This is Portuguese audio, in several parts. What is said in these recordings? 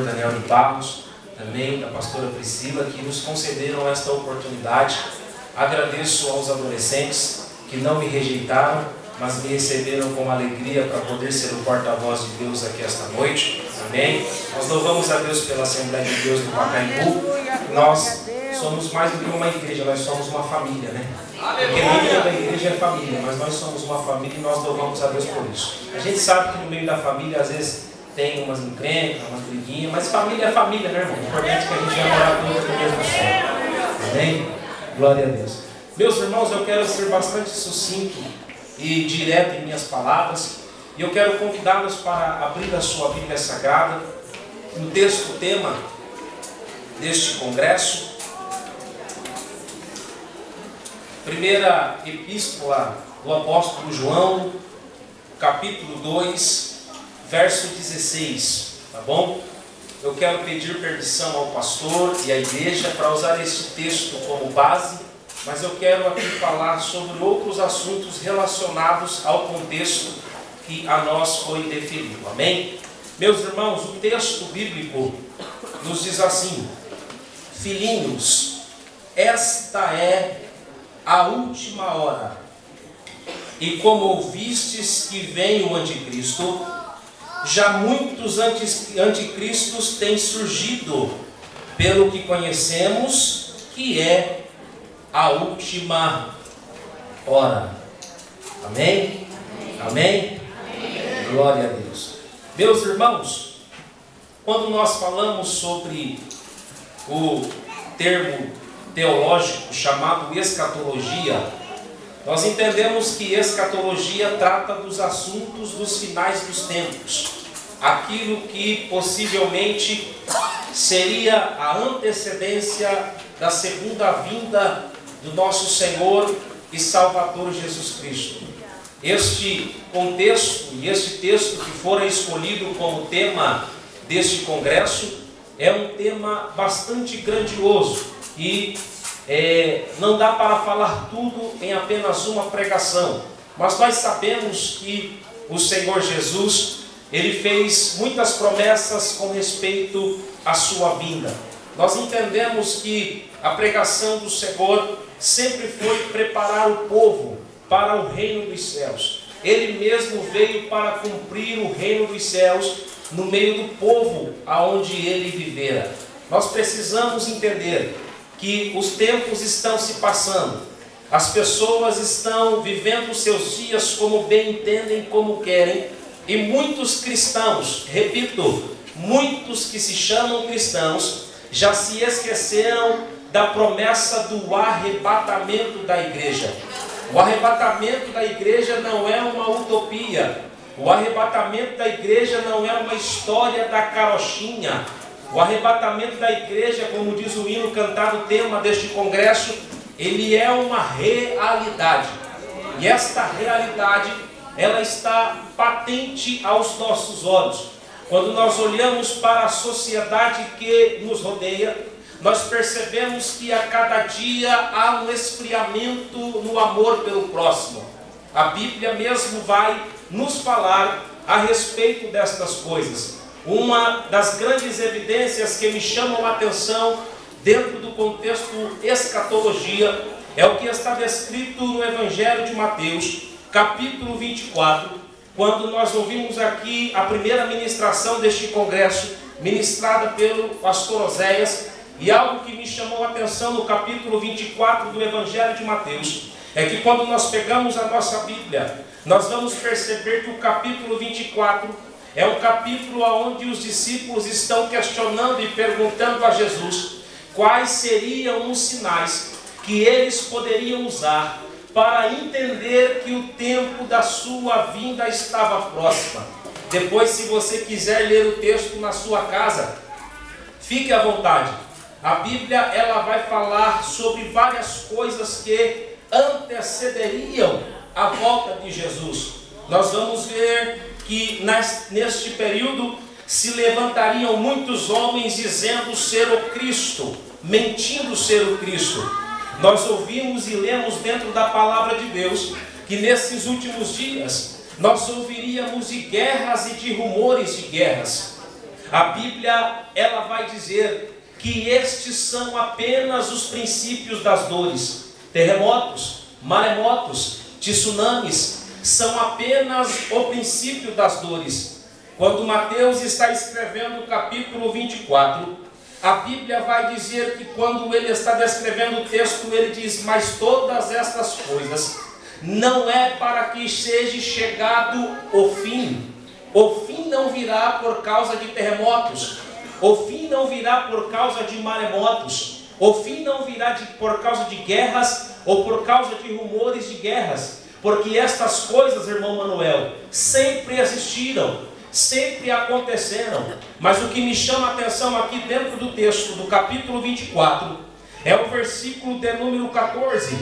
Daniel de Barros, também da pastora Priscila, que nos concederam esta oportunidade. Agradeço aos adolescentes que não me rejeitaram, mas me receberam com alegria para poder ser o porta-voz de Deus aqui esta noite. Amém? Nós louvamos a Deus pela Assembleia de Deus do Pacaembu. Nós somos mais do que uma igreja, nós somos uma família, né? Porque nem toda igreja é família, mas nós somos uma família e nós louvamos a Deus por isso. A gente sabe que no meio da família, às vezes, tem umas encrencas, umas briguinhas, mas família é família, né, irmão? O importante é que a gente vai morar todos no mesmo sol. Amém? Glória a Deus. Meus irmãos, eu quero ser bastante sucinto e direto em minhas palavras. E eu quero convidá-los para abrir a sua Bíblia Sagrada no texto tema deste congresso. Primeira Epístola do Apóstolo João, capítulo 2, verso 16, tá bom? Eu quero pedir permissão ao pastor e à igreja para usar este texto como base, mas eu quero aqui falar sobre outros assuntos relacionados ao contexto que a nós foi definido, amém? Meus irmãos, o texto bíblico nos diz assim: filhinhos, esta é a última hora, e como ouvistes que vem o anticristo, já muitos anticristos têm surgido, pelo que conhecemos que é a última hora. Amém? Amém? Amém? Glória a Deus. Meus irmãos, quando nós falamos sobre o termo teológico chamado escatologia, nós entendemos que escatologia trata dos assuntos dos finais dos tempos, aquilo que possivelmente seria a antecedência da segunda vinda do nosso Senhor e Salvador Jesus Cristo. Este contexto e este texto que fora escolhido como tema deste congresso é um tema bastante grandioso e não dá para falar tudo em apenas uma pregação, mas nós sabemos que o Senhor Jesus, Ele fez muitas promessas com respeito à sua vinda. Nós entendemos que a pregação do Senhor sempre foi preparar o povo para o reino dos céus. Ele mesmo veio para cumprir o reino dos céus no meio do povo aonde Ele vivera. Nós precisamos entender que os tempos estão se passando, as pessoas estão vivendo os seus dias como bem entendem, como querem, e muitos cristãos, repito, muitos que se chamam cristãos, já se esqueceram da promessa do arrebatamento da igreja. O arrebatamento da igreja não é uma utopia, o arrebatamento da igreja não é uma história da carochinha. O arrebatamento da igreja, como diz o hino cantado, tema deste congresso, ele é uma realidade. E esta realidade, ela está patente aos nossos olhos. Quando nós olhamos para a sociedade que nos rodeia, nós percebemos que a cada dia há um esfriamento no amor pelo próximo. A Bíblia mesmo vai nos falar a respeito destas coisas. Uma das grandes evidências que me chamam a atenção dentro do contexto escatologia é o que está descrito no Evangelho de Mateus, capítulo 24, quando nós ouvimos aqui a primeira ministração deste congresso, ministrada pelo pastor Oséias, e algo que me chamou a atenção no capítulo 24 do Evangelho de Mateus, é que quando nós pegamos a nossa Bíblia, nós vamos perceber que o capítulo 24 é um capítulo onde os discípulos estão questionando e perguntando a Jesus quais seriam os sinais que eles poderiam usar para entender que o tempo da sua vinda estava próxima. Depois, se você quiser ler o texto na sua casa, fique à vontade. A Bíblia, ela vai falar sobre várias coisas que antecederiam a volta de Jesus. Nós vamos ver que neste período se levantariam muitos homens dizendo ser o Cristo, mentindo ser o Cristo. Nós ouvimos e lemos dentro da palavra de Deus que nesses últimos dias nós ouviríamos de guerras e de rumores de guerras. A Bíblia, ela vai dizer que estes são apenas os princípios das dores. Terremotos, maremotos, tsunamis, são apenas o princípio das dores. Quando Mateus está escrevendo o capítulo 24, a Bíblia vai dizer que quando ele está descrevendo o texto, ele diz: mas todas estas coisas não é para que seja chegado o fim. O fim não virá por causa de terremotos. O fim não virá por causa de maremotos. O fim não virá por causa de guerras ou por causa de rumores de guerras. Porque estas coisas, irmão Manuel, sempre existiram, sempre aconteceram. Mas o que me chama a atenção aqui dentro do texto do capítulo 24 é o versículo de número 14.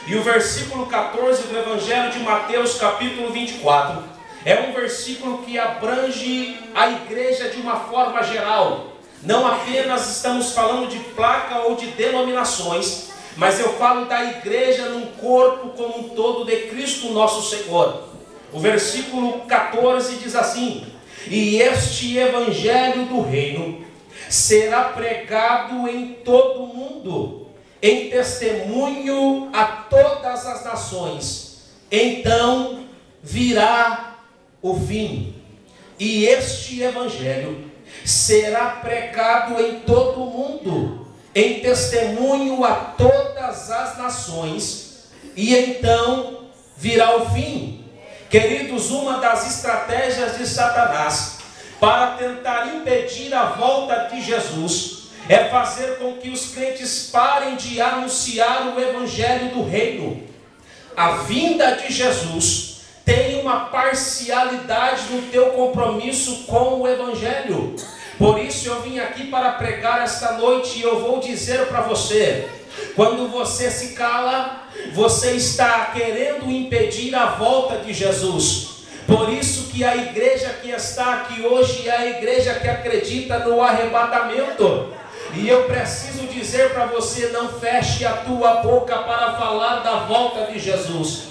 E o versículo 14 do Evangelho de Mateus, capítulo 24, é um versículo que abrange a igreja de uma forma geral. Não apenas estamos falando de placa ou de denominações, mas eu falo da igreja num corpo como um todo de Cristo nosso Senhor. O versículo 14 diz assim: e este evangelho do reino será pregado em todo o mundo, em testemunho a todas as nações. Então virá o fim. E este evangelho será pregado em todo o mundo, em testemunho a todas as nações, e então virá o fim. Queridos, uma das estratégias de Satanás para tentar impedir a volta de Jesus é fazer com que os crentes parem de anunciar o evangelho do reino. A vinda de Jesus tem uma parcialidade no teu compromisso com o evangelho. Por isso eu vim aqui para pregar esta noite, e eu vou dizer para você: quando você se cala, você está querendo impedir a volta de Jesus. Por isso que a igreja que está aqui hoje é a igreja que acredita no arrebatamento. E eu preciso dizer para você: não feche a tua boca para falar da volta de Jesus.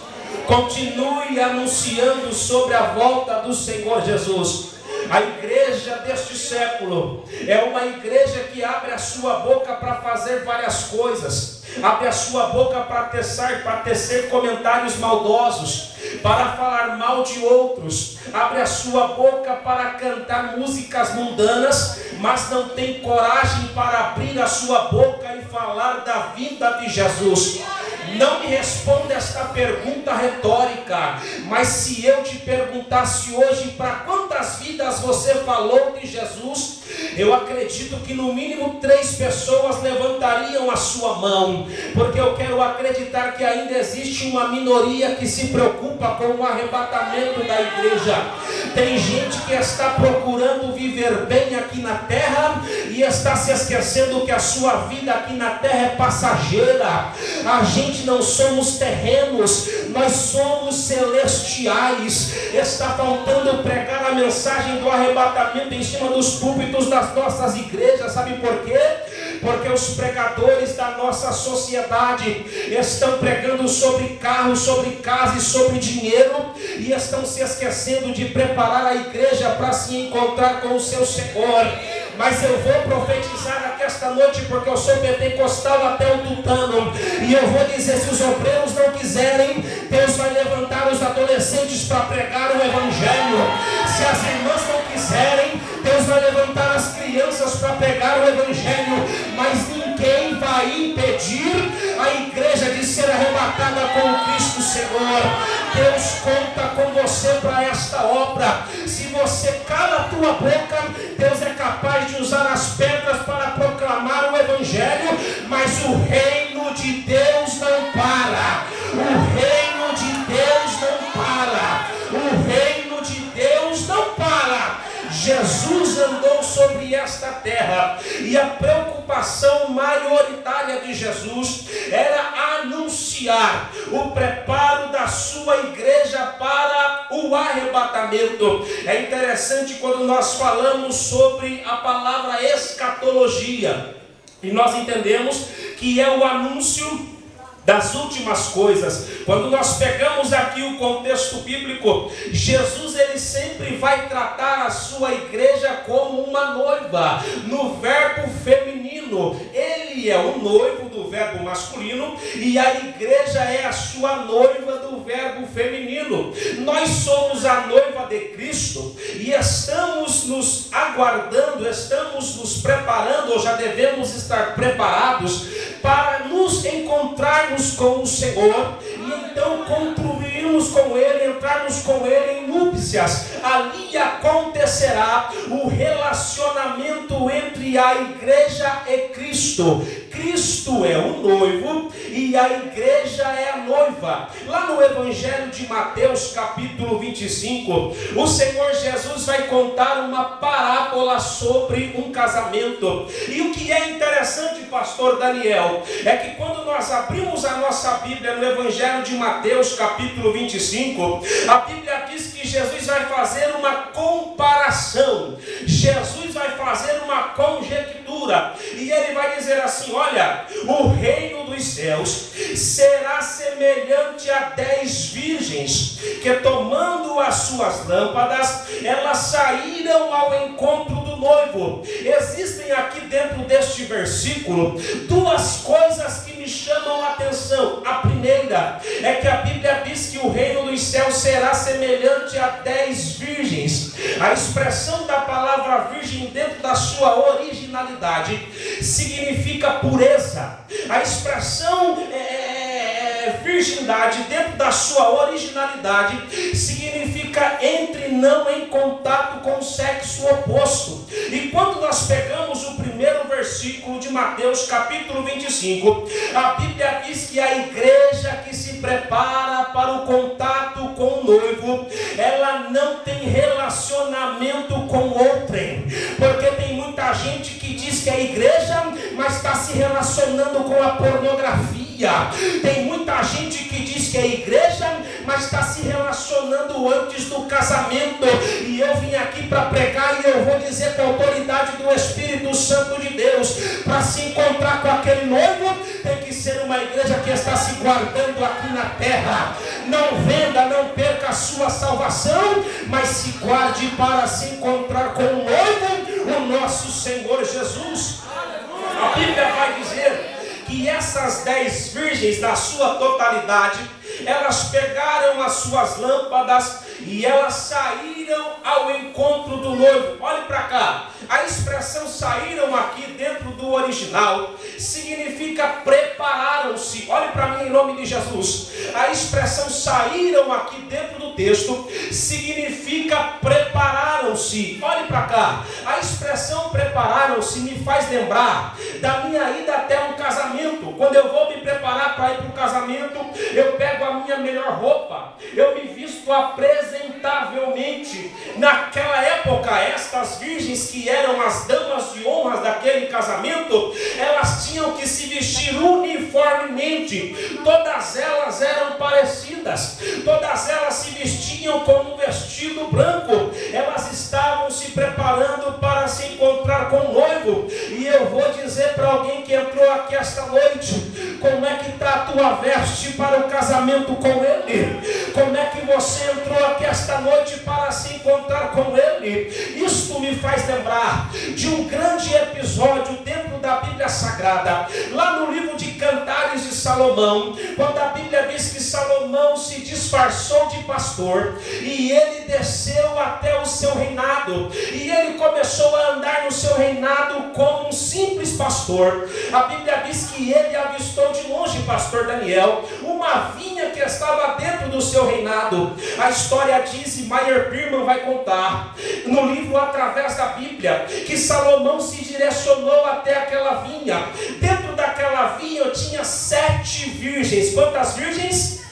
Continue anunciando sobre a volta do Senhor Jesus. A igreja deste século é uma igreja que abre a sua boca para fazer várias coisas. Abre a sua boca para tecer comentários maldosos, para falar mal de outros. Abre a sua boca para cantar músicas mundanas, mas não tem coragem para abrir a sua boca e falar da vinda de Jesus. Não me responda esta pergunta retórica, mas se eu te perguntasse hoje para quantas vidas você falou de Jesus, eu acredito que no mínimo 3 pessoas levantariam a sua mão, porque eu quero acreditar que ainda existe uma minoria que se preocupa com o arrebatamento da igreja. Tem gente que está procurando viver bem aqui na terra e está se esquecendo que a sua vida aqui na terra é passageira. A gente não somos terrenos, nós somos celestiais. Está faltando pregar a mensagem do arrebatamento em cima dos púlpitos das nossas igrejas. Sabe por quê? Porque os pregadores da nossa sociedade estão pregando sobre carro, sobre casa e sobre dinheiro, e estão se esquecendo de preparar a igreja para se encontrar com o seu Senhor. Mas eu vou profetizar aqui esta noite, porque eu sou pentecostal até o tutano, e eu vou dizer: se os obreiros não quiserem, Deus vai levantar os adolescentes para pregar o evangelho. Se as irmãs não quiserem, Deus vai levantar as crianças para pregar o evangelho. Mas ninguém vai impedir a igreja de ser arrebatada com o Cristo Senhor. Deus conta com você para esta obra. Se você cala a tua boca, Deus é capaz de usar as pedras para proclamar o evangelho. Mas o reino de Deus não para. O reino de Deus não para. O reino de Deus não para. Jesus andou sobre esta terra, e a preocupação maioritária de Jesus era anunciar o preparo da sua igreja para o arrebatamento. É interessante quando nós falamos sobre a palavra escatologia, e nós entendemos que é o anúncio das últimas coisas. Quando nós pegamos aqui o contexto bíblico, Jesus ele sempre vai tratar a sua igreja como uma noiva, no verbo feminino. Ele é o noivo do verbo masculino e a igreja é a sua noiva do verbo feminino. Nós somos a noiva de Cristo e estamos nos aguardando, estamos nos preparando, ou já devemos estar preparados para nos encontrarmos com o Senhor e então concluirmos com Ele, entrarmos com Ele em núpcias. Ali acontecerá o relacionamento entre a igreja e Cristo. Cristo é o noivo e a igreja é a noiva. Lá no Evangelho de Mateus, capítulo 25, o Senhor Jesus vai contar uma parábola sobre um casamento. E o que é interessante, pastor Daniel, é que quando nós abrimos a nossa Bíblia no Evangelho de Mateus, capítulo 25, a Bíblia diz que Jesus vai fazer uma comparação. Jesus vai fazer uma conjectura. E ele vai dizer assim: olha, o reino dos céus será semelhante a 10 virgens que, tomando as suas lâmpadas, elas saíram ao encontro do noivo. Existem aqui dentro deste versículo duas coisas que me chamam a atenção. A primeira é que a Bíblia diz que o reino dos céus será semelhante a 10 virgens. A expressão da palavra virgem dentro da sua originalidade significa pureza. A expressão virgindade dentro da sua originalidade significa entre não em contato com o sexo oposto. E quando nós pegamos o primeiro versículo de Mateus capítulo 25, a Bíblia diz que a igreja que se prepara para o contato com o noivo, ela não tem relacionamento com outrem, porque tem muita gente que diz que é igreja, mas está se relacionando com a pornografia. Tem muita gente que diz que é igreja, mas está se relacionando antes do casamento. E eu vim aqui para pregar e eu vou dizer com a autoridade do Espírito Santo de Deus: para se encontrar com aquele noivo, tem que ser uma igreja que está se guardando aqui na terra. Não venda, não perca a sua salvação, mas se guarde para se encontrar com o noivo, o nosso Senhor Jesus. A Bíblia vai dizer que essas 10 virgens, na sua totalidade, elas pegaram as suas lâmpadas e elas saíram ao encontro do noivo. Olhe para cá, a expressão saíram aqui dentro do original significa prepararam-se. Olhe para mim em nome de Jesus. A expressão saíram aqui dentro do texto significa prepararam-se. Olhe para cá, a expressão prepararam-se me faz lembrar da minha ida até um casamento. Quando eu vou me preparar para ir para o casamento, eu pego a minha melhor roupa, eu me visto apresentavelmente. Naquela época, estas virgens que eram as damas de honra daquele casamento, elas tinham que se vestir uniformemente. Todas elas eram parecidas, todas elas se vestiam com um vestido branco. Elas estavam se preparando para se encontrar com o noivo. E eu vou dizer para alguém que entrou aqui esta noite: como é que está a tua veste para o casamento com Ele? Como é que você entrou aqui esta noite para se encontrar com Ele? Isto me faz lembrar de um grande episódio dentro da Bíblia Sagrada, lá no livro de Cantares de Salomão, quando a Bíblia diz que Salomão se disfarçou de pastor e ele desceu até o seu reinado, e ele começou a andar no seu reinado como um simples pastor. A Bíblia diz que ele avistou de longe, pastor Daniel, uma vinha que estava dentro do seu reinado. A história diz, e Meyer Birman vai contar no livro Através da Bíblia, que Salomão se direcionou até aquela vinha. Dentro daquela vinha tinha 7 virgens. Quantas virgens?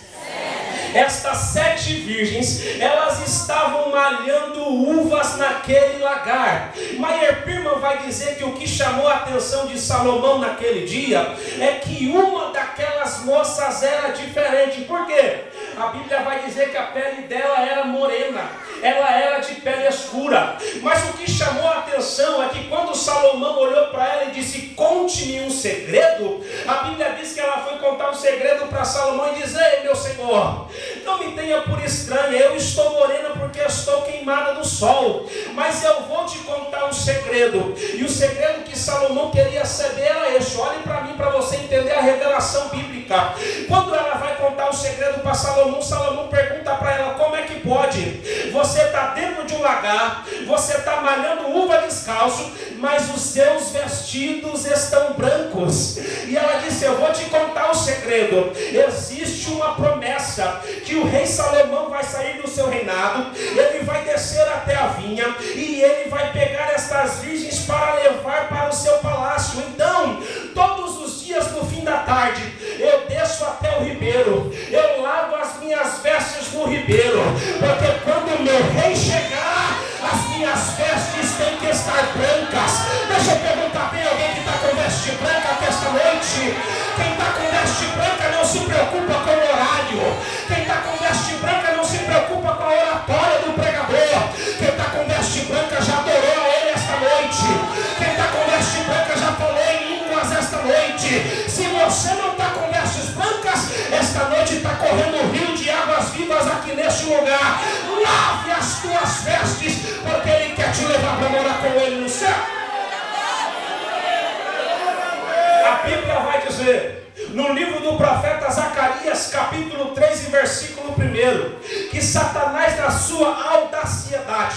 Estas 7 virgens, elas estavam malhando uvas naquele lagar. Meyer Birman vai dizer que o que chamou a atenção de Salomão naquele dia é que uma daquelas moças era diferente. Por quê? A Bíblia vai dizer que a pele dela era morena, ela era de pele escura. Mas o que chamou a atenção é que quando Salomão olhou para ela e disse: conte-me um segredo, a Bíblia diz que ela foi contar um segredo para Salomão e diz: ei, meu senhor, não me tenha por estranha, eu estou morena porque estou queimada do sol, mas eu vou te contar um segredo. E o segredo que Salomão queria saber era este. Olhe para mim para você entender a revelação bíblica. Quando ela vai contar o segredo para Salomão, Salomão pergunta para ela: como é que pode? Você está dentro de um lagar, você está malhando uva descalço, mas os seus vestidos estão brancos. E ela disse: eu vou te contar o segredo. Existe uma promessa que o rei Salomão vai sair do seu reinado, ele vai descer até a vinha e ele vai pegar estas virgens para levar para o seu palácio. Então, todos os dias no fim da tarde, eu desço até o ribeiro, eu lavo as minhas vestes no ribeiro, porque quando o meu rei chegar, as minhas vestes têm que estar brancas. Deixa eu perguntar bem alguém que está com veste branca aqui esta noite. Quem está com veste branca não se preocupa com o horário. Quem está com veste branca não se preocupa com a oratória do pregador. Quem está com veste branca já adorou a ele esta noite. Quem está com veste branca já falou em línguas esta noite. Se você não está com vestes brancas, esta noite está correndo um rio de águas vivas aqui neste lugar. Lave as tuas vestes, porque ele quer te levar para morar com ele no céu. A Bíblia vai dizer, no livro do profeta Zacarias, capítulo 3 e versículo 1, que Satanás, na sua audacidade,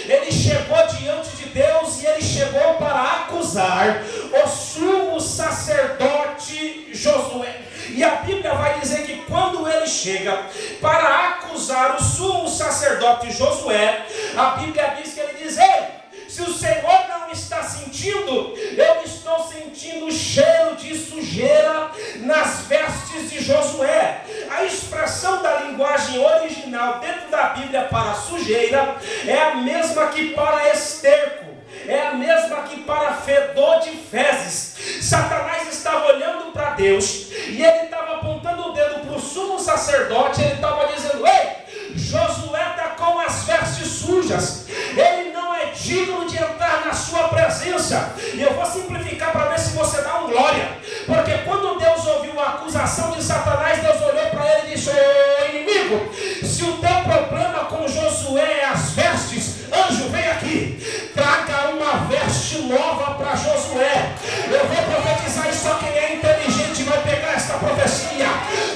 ele chegou diante de Deus e ele chegou para acusar o sumo sacerdote Josué. E a Bíblia vai dizer que quando ele chega para acusar o sumo sacerdote Josué, a Bíblia diz que ele diz: ei, se o Senhor não está sentindo, eu estou sentindo o cheiro de sujeira nas vestes de Josué. A expressão da linguagem original dentro da Bíblia para sujeira é a mesma que para esterco, é a mesma que para fedor de fezes. Satanás estava olhando para Deus e ele estava apontando o dedo para o sumo sacerdote. Ele estava dizendo: ei, Josué está com as vestes sujas, ele não é digno de entrar na sua presença. E eu vou simplificar para ver se você dá um glória, porque quando Deus ouviu a acusação de Satanás, Deus olhou para ele e disse: ô inimigo, se o teu problema com Josué é as vestes, anjo, vem aqui, traga uma veste nova para Josué. Eu vou profetizar, e só quem é inteligente vai pegar esta profecia.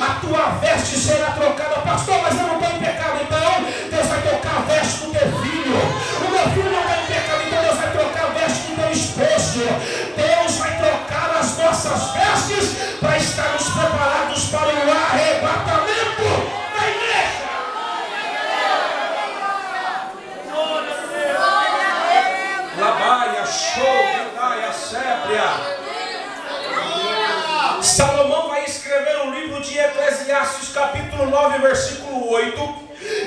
A tua veste será trocada. Pastor, mas eu não estou em pecado. Então Deus vai trocar a veste do teu filho. O meu filho não está em pecado, então Deus vai trocar a veste do teu esposo. Deus vai trocar as nossas vestes para estarmos preparados para o arrebatamento da igreja. Labaia, show, vidaia, sépria. Salomão vai escrever o livro de Eclesiastes, capítulo 9, versículo 8,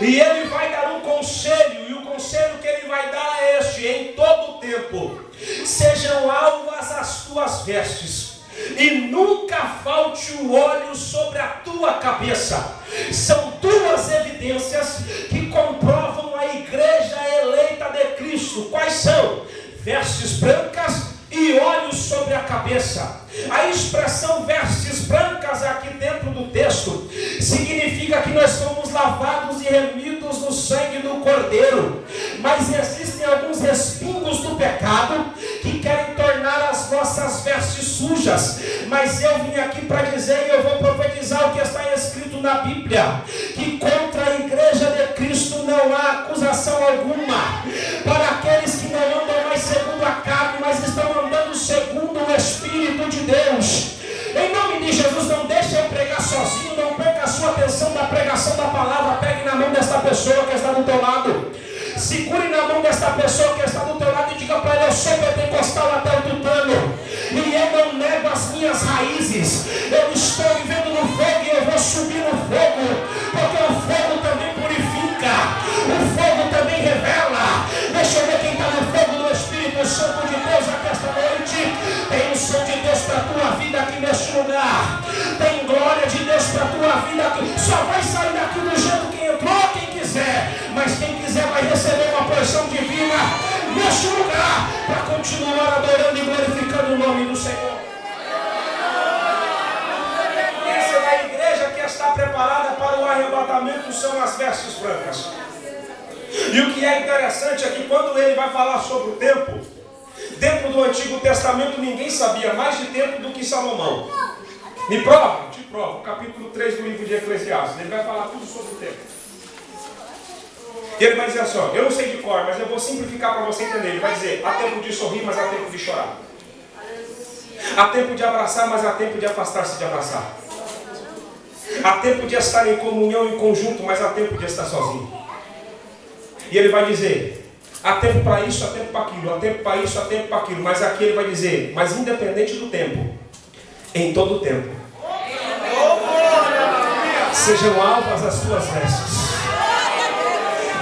e ele vai dar um conselho, e o conselho que ele vai dar é este: em todo tempo sejam alvas as tuas vestes, e nunca falte o óleo sobre a tua cabeça. São duas evidências que comprovam a igreja eleita de Cristo. Quais são? Vestes brancas e óleo sobre a cabeça. A expressão vestes brancas aqui dentro do texto significa que nós fomos lavados e remidos no sangue do Cordeiro, mas existem alguns respingos do pecado que querem tornar as nossas vestes sujas. Mas eu vim aqui para dizer, e eu vou profetizar o que está escrito na Bíblia, que contra a igreja de Cristo não há acusação alguma. Para aqueles que não andam mais segundo a carne, mas estão andando segundo o Espírito de Deus. Em nome de Jesus, não deixe eu pregar sozinho, não perca a sua atenção da pregação da palavra. Pegue na mão desta pessoa que está do teu lado, segure na mão desta pessoa que está do teu lado e diga para ele: eu sou pentecostal até o tutano, e eu não nego as minhas raízes. Eu estou vivendo no fogo e eu vou subir no fogo, porque o fogo também purifica, o fogo também revela. Deixa eu ver quem está no fogo do Espírito Santo de Deus aqui esta noite. Tem unção de Deus para a tua vida aqui neste lugar, tem glória de Deus para a tua vida aqui. Só vai sair daqui do jeito que entrou quem quiser, mas quem quiser vai vai receber uma porção divina neste lugar para continuar adorando e glorificando o nome do Senhor. Essa é a igreja que está preparada para o arrebatamento, são as vestes brancas. E o que é interessante é que quando ele vai falar sobre o tempo, dentro do Antigo Testamento ninguém sabia mais de tempo do que Salomão. Me prova? Te provo. Capítulo 3 do livro de Eclesiastes. Ele vai falar tudo sobre o tempo. E ele vai dizer assim, ó, eu não sei de cor, mas eu vou simplificar para você entender. Ele vai dizer, há tempo de sorrir, mas há tempo de chorar. Há tempo de abraçar, mas há tempo de afastar-se de abraçar. Há tempo de estar em comunhão, em conjunto, mas há tempo de estar sozinho. E ele vai dizer, há tempo para isso, há tempo para aquilo, há tempo para isso, há tempo para aquilo. Mas aqui ele vai dizer, mas independente do tempo, em todo o tempo, sejam alvas as suas vestes.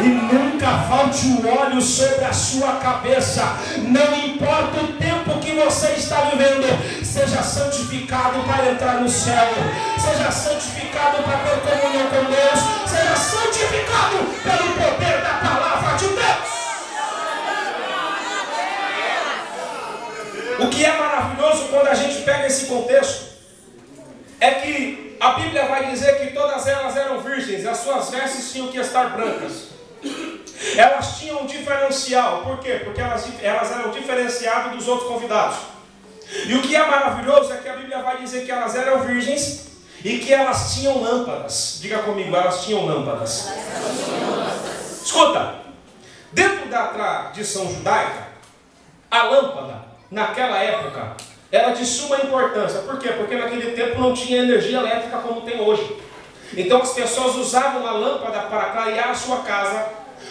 E nunca falte o óleo sobre a sua cabeça. Não importa o tempo que você está vivendo, seja santificado para entrar no céu, seja santificado para ter comunhão com Deus, seja santificado pelo poder da palavra de Deus. O que é maravilhoso quando a gente pega esse contexto é que a Bíblia vai dizer que todas elas eram virgens, as suas vestes tinham que estar brancas. Elas tinham um diferencial. Por quê? Porque elas eram diferenciadas dos outros convidados. E o que é maravilhoso é que a Bíblia vai dizer que elas eram virgens e que elas tinham lâmpadas. Diga comigo, elas tinham lâmpadas. Escuta, dentro da tradição judaica, a lâmpada, naquela época, era de suma importância. Por quê? Porque naquele tempo não tinha energia elétrica como tem hoje. Então as pessoas usavam a lâmpada para clarear a sua casa,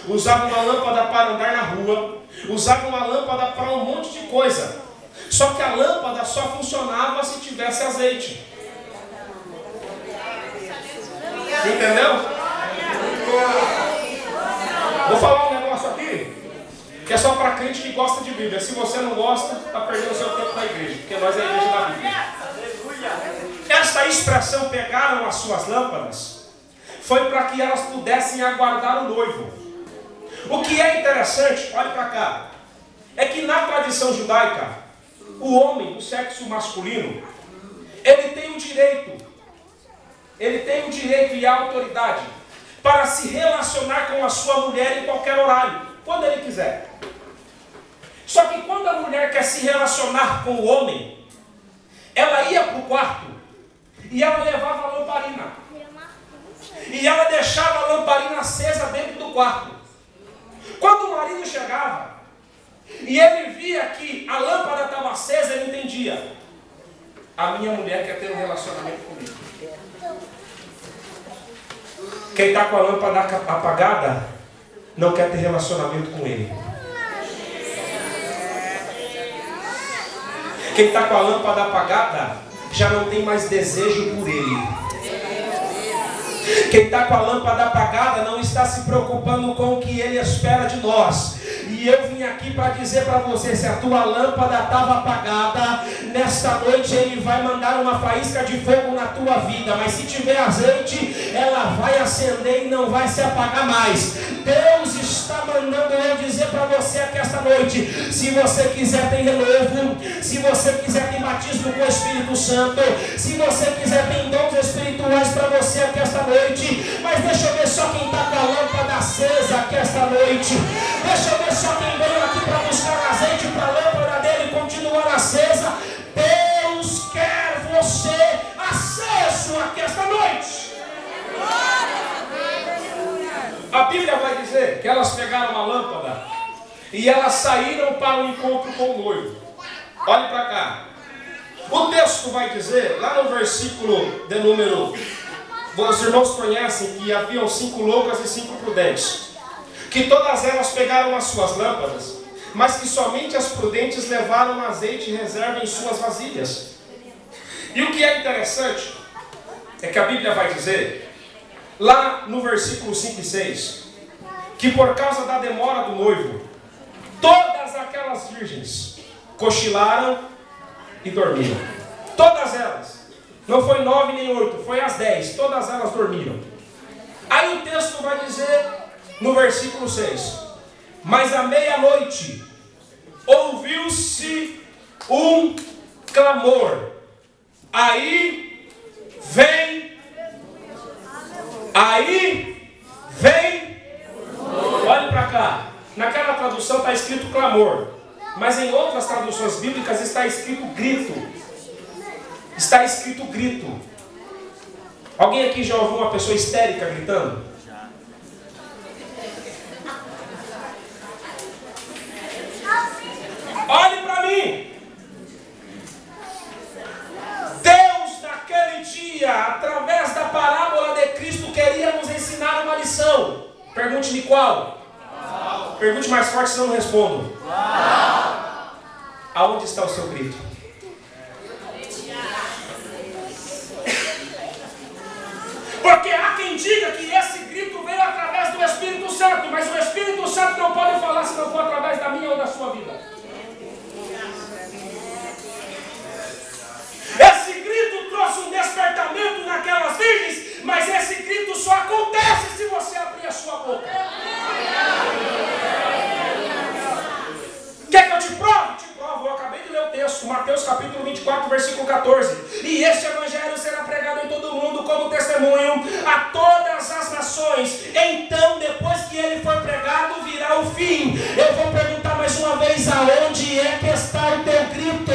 usavam uma lâmpada para andar na rua, usavam uma lâmpada para um monte de coisa. Só que a lâmpada só funcionava se tivesse azeite. Entendeu? Vou falar um negócio aqui que é só para crente que gosta de Bíblia. Se você não gosta, está perdendo o seu tempo na igreja, porque nós é a igreja da Bíblia. Esta expressão, pegaram as suas lâmpadas, foi para que elas pudessem aguardar o noivo. O que é interessante, olhe para cá, é que na tradição judaica, o homem do sexo masculino, ele tem o direito e a autoridade para se relacionar com a sua mulher em qualquer horário, quando ele quiser. Só que quando a mulher quer se relacionar com o homem, ela ia para o quarto e ela levava a lamparina. E ela deixava a lamparina acesa dentro do quarto. Quando o marido chegava e ele via que a lâmpada estava acesa, ele entendia: a minha mulher quer ter um relacionamento comigo. Quem está com a lâmpada apagada não quer ter relacionamento com ele. Quem está com a lâmpada apagada já não tem mais desejo por ele. Quem está com a lâmpada apagada não está se preocupando com o que ele espera de nós. E eu vim aqui para dizer para você, se a tua lâmpada estava apagada, nesta noite ele vai mandar uma faísca de fogo na tua vida. Mas se tiver azeite, ela vai acender e não vai se apagar mais. Deus está mandando eu dizer para você aqui esta noite, se você quiser ter renovo, se você quiser ter batismo com o Espírito Santo, se você quiser ter dons espirituais para você aqui esta noite, mas deixa eu ver só quem está com a lâmpada acesa aqui esta noite. Deixa eu ver só quem veio aqui para buscar azeite para a lâmpada dele continuar acesa. Deus quer você aceso aqui esta noite. A Bíblia vai dizer que elas pegaram a lâmpada e elas saíram para o encontro com o noivo. Olhe para cá. O texto vai dizer, lá no versículo de número... Os irmãos conhecem que haviam 5 loucas e 5 prudentes, que todas elas pegaram as suas lâmpadas, mas que somente as prudentes levaram azeite e reserva em suas vasilhas. E o que é interessante é que a Bíblia vai dizer, lá no versículo 5 e 6, que por causa da demora do noivo, todas aquelas virgens cochilaram e dormiram. Todas elas. Não foi 9 nem 8, foi as 10. Todas elas dormiram. Aí o texto vai dizer no versículo 6. Mas à meia-noite ouviu-se um clamor. Aí vem. Olhe para cá. Naquela tradução está escrito clamor. Mas em outras traduções bíblicas está escrito grito. Está escrito grito. Alguém aqui já ouviu uma pessoa histérica gritando? Olhe para mim. Deus naquele dia, através da parábola de Cristo, queria nos ensinar uma lição. Pergunte-me qual? Pergunte mais forte, senão eu não respondo. Aonde está o seu grito? Porque há quem diga que esse grito veio através do Espírito Santo, mas o Espírito Santo não pode falar se não for através da minha ou da sua vida. Esse grito trouxe um despertamento naquelas virgens, mas esse grito só acontece se você abrir a sua boca. Quer que eu te prove? Te provo. Eu acabei de ler o texto, Mateus capítulo 24, versículo 14. E este evangelho será pregado em todo o mundo como testemunho a todas as nações. Então, depois que ele for pregado, virá o fim. Eu vou perguntar mais uma vez, aonde é que está o teu grito?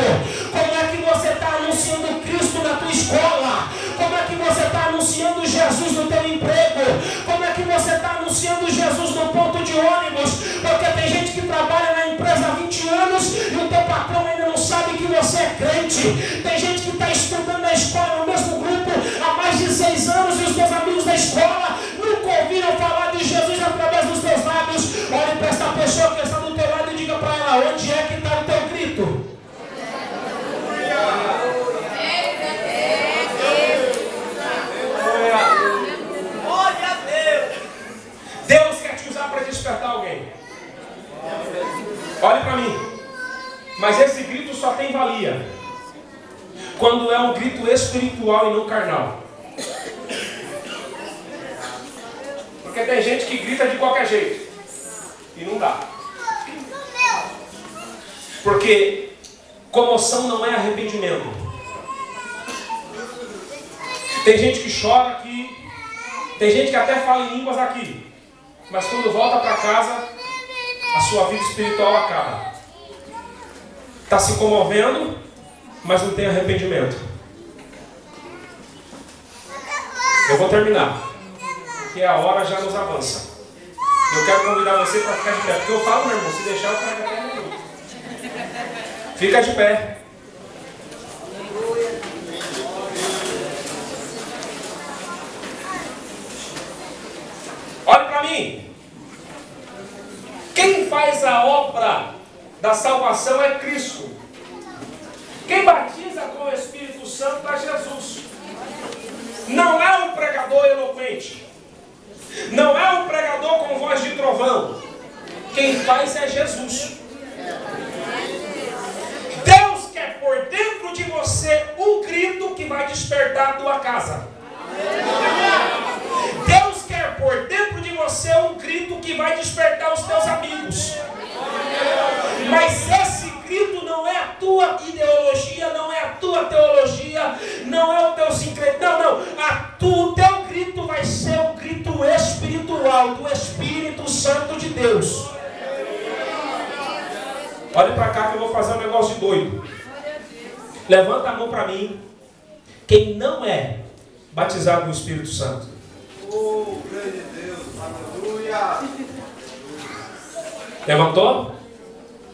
Como é que você está anunciando Cristo na tua escola? Como é que você está anunciando Jesus no teu emprego? Como é que você está anunciando Jesus no ponto de ônibus? Porque tem gente que trabalha na empresa há 20 anos e o teu patrão ainda não sabe que você é crente. Tem gente que está estudando na escola, no mesmo grupo, há mais de 6 anos e os teus amigos da escola nunca ouviram falar de Jesus através dos teus lábios. Olhe para essa pessoa que está do teu lado e diga para ela, onde é que está o teu grito? Deus quer te usar para despertar alguém. Olhe para mim. Mas esse grito só tem valia quando é um grito espiritual e não carnal. Porque tem gente que grita de qualquer jeito e não dá. Porque comoção não é arrependimento. Tem gente que chora aqui, tem gente que até fala em línguas aqui, mas quando volta para casa, a sua vida espiritual acaba. Está se comovendo, mas não tem arrependimento. Eu vou terminar, porque a hora já nos avança. Eu quero convidar você para ficar de pé, porque eu falo, meu irmão, se deixar eu trago até um minuto. Fica de pé. Olhe para mim. Quem faz a obra da salvação é Cristo. Quem batiza com o Espírito Santo é Jesus. Não é um pregador eloquente. Não é um pregador com voz de trovão. Quem faz é Jesus. Deus quer pôr dentro de você um grito que vai despertar a tua casa. Deus quer pôr dentro de você um grito que vai despertar os teus amigos. Mas esse grito não é a tua ideologia, não é a tua teologia, não é o teu sincretismo, não. O teu grito vai ser um grito espiritual do Espírito Santo de Deus. Olha para cá que eu vou fazer um negócio de doido. Levanta a mão para mim. Quem não é batizado no Espírito Santo. Oh, grande Deus, aleluia. Levantou?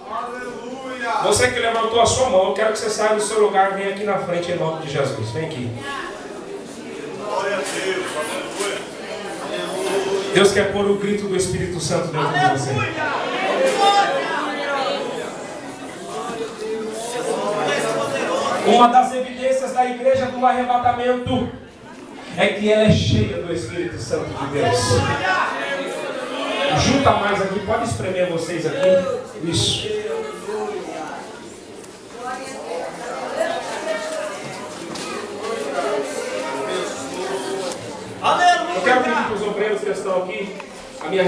Aleluia. Você que levantou a sua mão, eu quero que você saia do seu lugar, venha aqui na frente em nome de Jesus. Vem aqui. Glória a Deus, aleluia. Deus quer pôr o grito do Espírito Santo dentro de você. Uma das evidências da igreja do arrebatamento é que ela é cheia do Espírito Santo de Deus. Junta mais aqui, pode espremer vocês aqui. Isso. Eu quero pedir para os obreiros que estão aqui, a minha